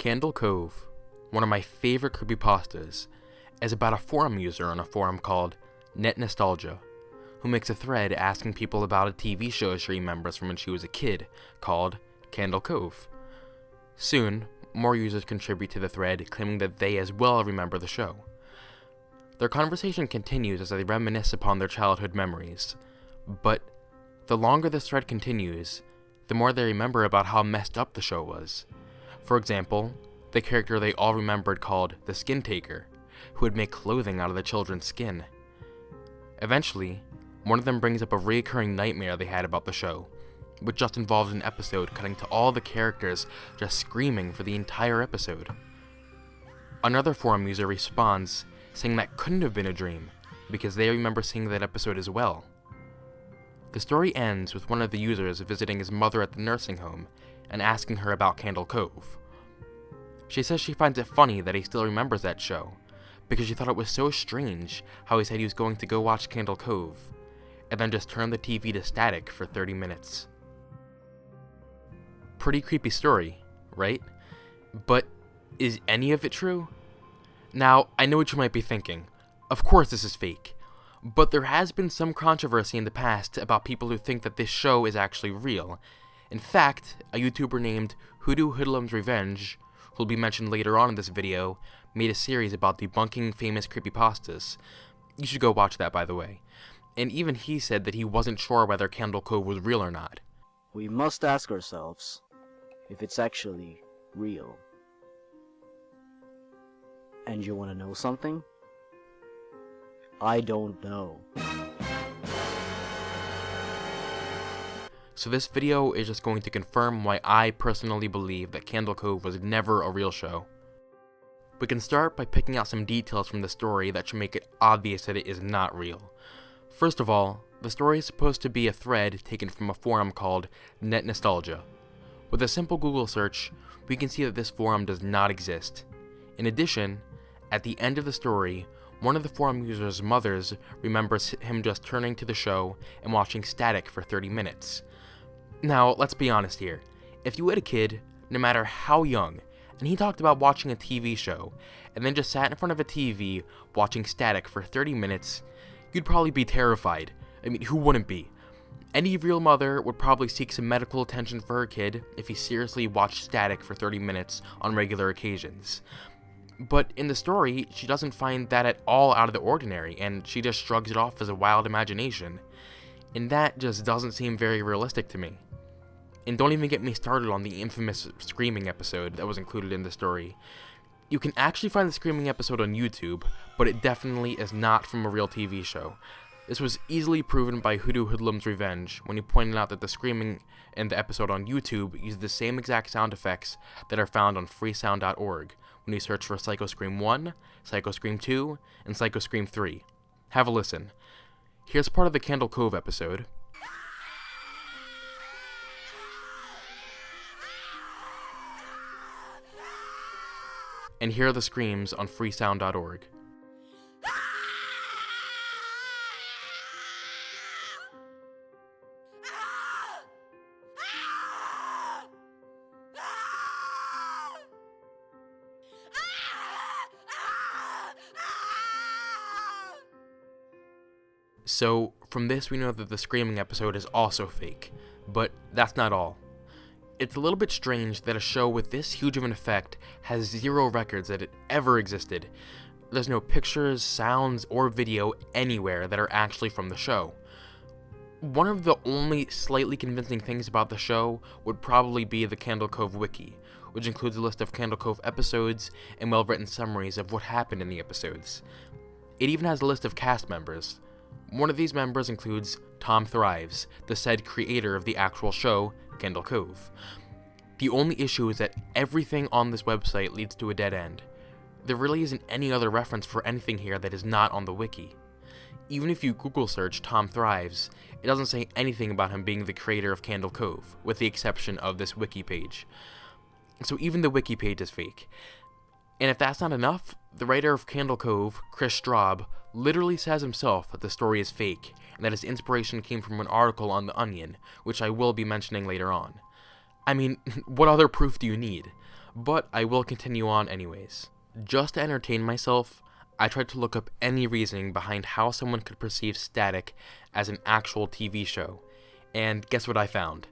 Candle Cove, one of my favorite creepypastas, is about a forum user on a forum called Net Nostalgia, who makes a thread asking people about a TV show she remembers from when she was a kid, called Candle Cove. Soon, more users contribute to the thread, claiming that they as well remember the show. Their conversation continues as they reminisce upon their childhood memories, but the longer this thread continues, the more they remember about how messed up the show was. For example, the character they all remembered called the Skin Taker, who would make clothing out of the children's skin. Eventually, one of them brings up a recurring nightmare they had about the show, which just involves an episode cutting to all the characters just screaming for the entire episode. Another forum user responds, saying that couldn't have been a dream, because they remember seeing that episode as well. The story ends with one of the users visiting his mother at the nursing home and asking her about Candle Cove. She says she finds it funny that he still remembers that show, because she thought it was so strange how he said he was going to go watch Candle Cove, and then just turned the TV to static for 30 minutes. Pretty creepy story, right? But is any of it true? Now, I know what you might be thinking. Of course this is fake. But there has been some controversy in the past about people who think that this show is actually real. In fact, a YouTuber named Hoodoo Hoodlum's Revenge, who'll be mentioned later on in this video, made a series about debunking famous creepypastas. You should go watch that, by the way. And even he said that he wasn't sure whether Candle Cove was real or not. We must ask ourselves if it's actually real. And you want to know something? I don't know. So this video is just going to confirm why I personally believe that Candle Cove was never a real show. We can start by picking out some details from the story that should make it obvious that it is not real. First of all, the story is supposed to be a thread taken from a forum called Net Nostalgia. With a simple Google search, we can see that this forum does not exist. In addition, at the end of the story, one of the forum user's mothers remembers him just turning to the show and watching static for 30 minutes. Now, let's be honest here. If you had a kid, no matter how young, and he talked about watching a TV show, and then just sat in front of a TV watching static for 30 minutes, you'd probably be terrified. I mean, who wouldn't be? Any real mother would probably seek some medical attention for her kid if he seriously watched static for 30 minutes on regular occasions. But in the story, she doesn't find that at all out of the ordinary, and she just shrugs it off as a wild imagination. And that just doesn't seem very realistic to me. And don't even get me started on the infamous screaming episode that was included in the story. You can actually find the screaming episode on YouTube, but it definitely is not from a real TV show. This was easily proven by Hoodoo Hoodlum's Revenge when he pointed out that the screaming in the episode on YouTube used the same exact sound effects that are found on freesound.org when you search for Psycho Scream 1, Psycho Scream 2, and Psycho Scream 3. Have a listen. Here's part of the Candle Cove episode. And here are the screams on freesound.org. So, from this we know that the screaming episode is also fake, but that's not all. It's a little bit strange that a show with this huge of an effect has zero records that it ever existed. There's no pictures, sounds, or video anywhere that are actually from the show. One of the only slightly convincing things about the show would probably be the Candle Cove wiki, which includes a list of Candle Cove episodes and well-written summaries of what happened in the episodes. It even has a list of cast members. One of these members includes Tom Thrives, the said creator of the actual show, Candle Cove. The only issue is that everything on this website leads to a dead end. There really isn't any other reference for anything here that is not on the wiki. Even if you Google search Tom Thrives, it doesn't say anything about him being the creator of Candle Cove, with the exception of this wiki page. So even the wiki page is fake. And if that's not enough, the writer of Candle Cove, Chris Straub, literally says himself that the story is fake, and that his inspiration came from an article on The Onion, which I will be mentioning later on. I mean, what other proof do you need? but I will continue on anyways. Just to entertain myself, I tried to look up any reasoning behind how someone could perceive static as an actual TV show, and guess what I found?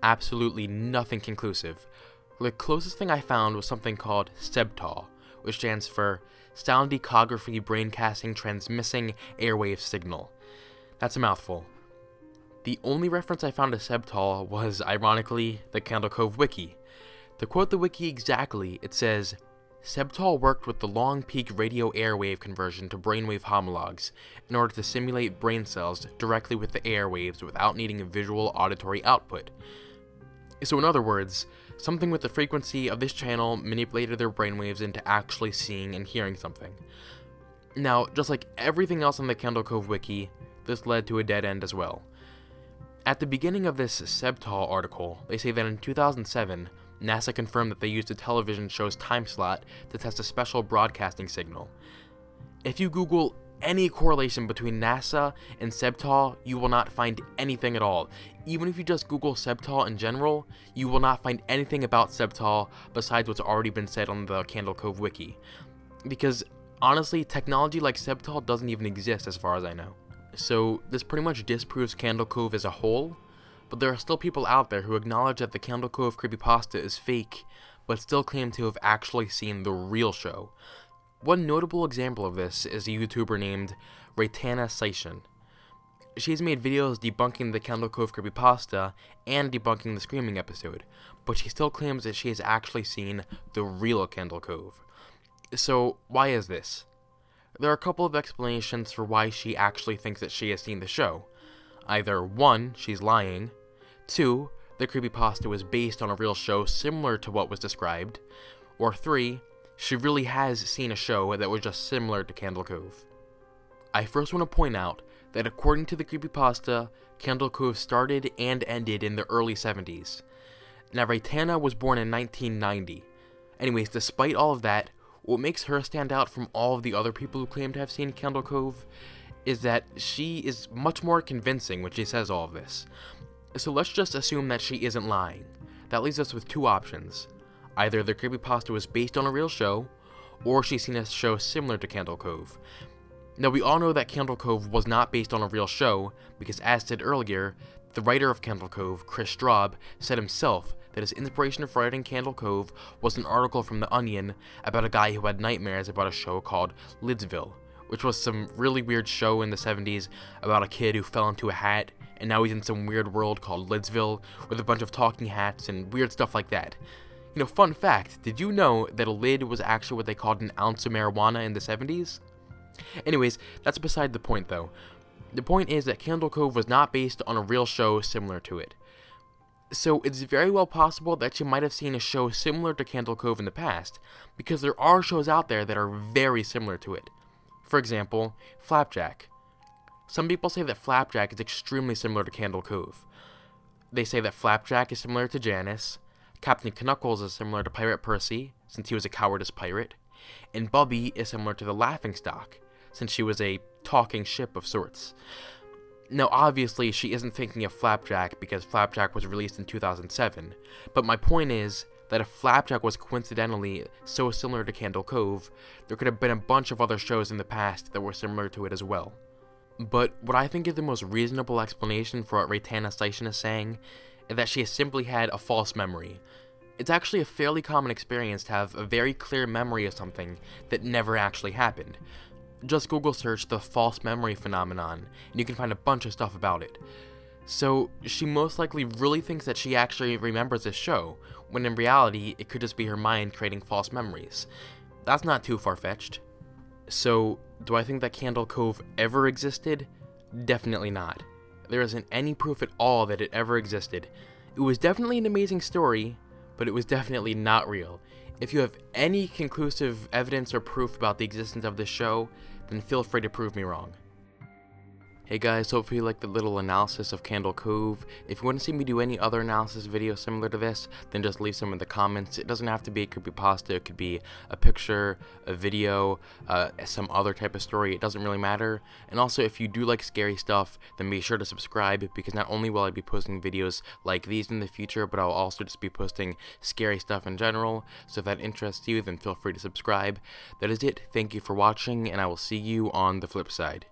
Absolutely nothing conclusive. The closest thing I found was something called SEBTAL, which stands for Sound Ecography Braincasting Transmissing Airwave Signal. That's a mouthful. The only reference I found to SEBTAL was, ironically, the Candle Cove wiki. To quote the wiki exactly, it says, SEBTAL worked with the long peak radio airwave conversion to brainwave homologs in order to simulate brain cells directly with the airwaves without needing a visual auditory output. So in other words, something with the frequency of this channel manipulated their brainwaves into actually seeing and hearing something. Now, just like everything else on the Candle Cove wiki, this led to a dead end as well. At the beginning of this SEBTAL article, they say that in 2007, NASA confirmed that they used a television show's time slot to test a special broadcasting signal. If you Google any correlation between NASA and SEBTAL, you will not find anything at all. Even if you just Google SEBTAL in general, you will not find anything about SEBTAL besides what's already been said on the Candle Cove wiki. Because, honestly, technology like SEBTAL doesn't even exist as far as I know. So, this pretty much disproves Candle Cove as a whole, but there are still people out there who acknowledge that the Candle Cove creepypasta is fake, but still claim to have actually seen the real show. One notable example of this is a YouTuber named Raytana Sation. She's made videos debunking the Candle Cove creepypasta and debunking the Screaming episode, but she still claims that she has actually seen the real Candle Cove. So, why is this? There are a couple of explanations for why she actually thinks that she has seen the show. Either 1, she's lying, 2, the creepypasta was based on a real show similar to what was described, or 3, she really has seen a show that was just similar to Candle Cove. I first want to point out that according to the creepypasta, Candle Cove started and ended in the early 70s. Now, Raytana was born in 1990. Anyways, despite all of that, what makes her stand out from all of the other people who claim to have seen Candle Cove is that she is much more convincing when she says all of this. So let's just assume that she isn't lying. That leaves us with two options. Either the creepypasta was based on a real show, or she's seen a show similar to Candle Cove. Now, we all know that Candle Cove was not based on a real show, because as said earlier, the writer of Candle Cove, Chris Straub, said himself that his inspiration for writing Candle Cove was an article from The Onion about a guy who had nightmares about a show called Lidsville, which was some really weird show in the 70s about a kid who fell into a hat, and now he's in some weird world called Lidsville with a bunch of talking hats and weird stuff like that. You know, fun fact, did you know that a lid was actually what they called an ounce of marijuana in the 70s? Anyways, that's beside the point though. The point is that Candle Cove was not based on a real show similar to it. So it's very well possible that you might have seen a show similar to Candle Cove in the past, because there are shows out there that are very similar to it. For example, Flapjack. Some people say that Flapjack is extremely similar to Candle Cove. They say that Flapjack is similar to Janice, Captain Knuckles is similar to Pirate Percy, since he was a cowardice pirate, and Bubby is similar to the Laughingstock, since she was a talking ship of sorts. Now, obviously, she isn't thinking of Flapjack because Flapjack was released in 2007, but my point is that if Flapjack was coincidentally so similar to Candle Cove, there could have been a bunch of other shows in the past that were similar to it as well. But what I think is the most reasonable explanation for what Raytana Station is saying is that she has simply had a false memory. It's actually a fairly common experience to have a very clear memory of something that never actually happened. Just Google search the false memory phenomenon, and you can find a bunch of stuff about it. So, she most likely really thinks that she actually remembers this show, when in reality, it could just be her mind creating false memories. That's not too far-fetched. So, do I think that Candle Cove ever existed? Definitely not. There isn't any proof at all that it ever existed. It was definitely an amazing story, but it was definitely not real. If you have any conclusive evidence or proof about the existence of this show, then feel free to prove me wrong. Hey guys, hopefully you liked the little analysis of Candle Cove. If you want to see me do any other analysis videos similar to this, then just leave some in the comments. It doesn't have to be a creepypasta, it could be a picture, a video, some other type of story, it doesn't really matter. And also, if you do like scary stuff, then be sure to subscribe, because not only will I be posting videos like these in the future, but I'll also just be posting scary stuff in general. So if that interests you, then feel free to subscribe. That is it, thank you for watching, and I will see you on the flip side.